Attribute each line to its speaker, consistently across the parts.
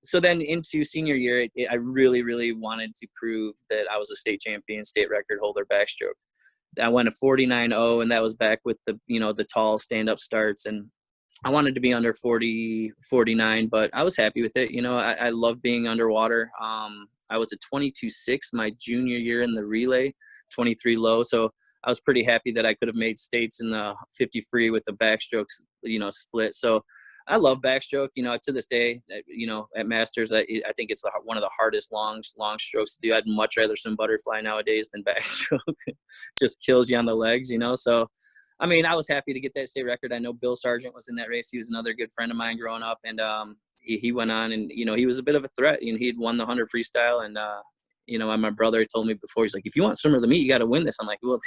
Speaker 1: so then into senior year, I really, really wanted to prove that I was a state champion, state record holder backstroke. I went a 49.0, and that was back with the, the tall stand-up starts. And I wanted to be under 40, 49, but I was happy with it. I love being underwater. I was a 22.6 my junior year in the relay, 23 low. So I was pretty happy that I could have made states in the 50 free with the backstrokes, split. So I love backstroke, to this day, at Masters, I think it's one of the hardest long strokes to do. I'd much rather swim butterfly nowadays than backstroke. Just kills you on the legs, So, I mean, I was happy to get that state record. I know Bill Sargent was in that race. He was another good friend of mine growing up. And he went on and, he was a bit of a threat. He'd won the 100 freestyle. And, my brother told me before, he's like, if you want swimmer to meet, you got to win this. I'm like, well,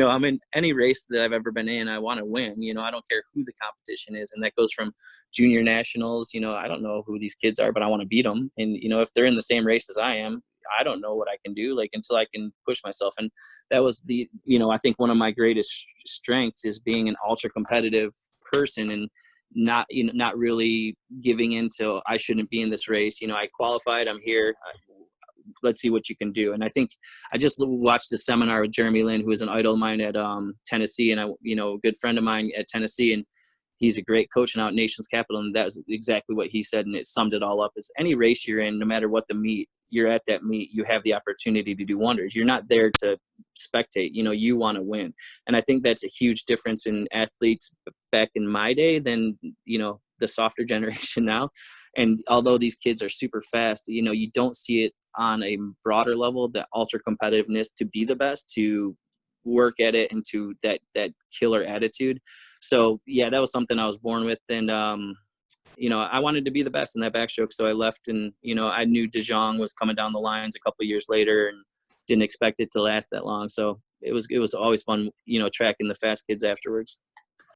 Speaker 1: I'm in any race that I've ever been in, I want to win. I don't care who the competition is. And that goes from junior nationals. I don't know who these kids are, but I want to beat them. And, if they're in the same race as I am, I don't know what I can do, until I can push myself. And that was I think one of my greatest strengths is being an ultra competitive person and not really giving into, I shouldn't be in this race. I qualified, I'm here. Let's see what you can do. And I think I just watched a seminar with Jeremy Linn, who is an idol of mine at Tennessee, and a good friend of mine at Tennessee, and he's a great coach and out Nation's Capital. And that's exactly what he said. And it summed it all up: is any race you're in, no matter what the meet, you're at that meet, you have the opportunity to do wonders. You're not there to spectate, you want to win. And I think that's a huge difference in athletes back in my day than, the softer generation now. And although these kids are super fast, you don't see it on a broader level, the ultra competitiveness to be the best, to work at it, and to that killer attitude. So yeah, that was something I was born with. And, I wanted to be the best in that backstroke. So I left, and, I knew De Jong was coming down the lines a couple of years later and didn't expect it to last that long. So it was always fun, tracking the fast kids afterwards.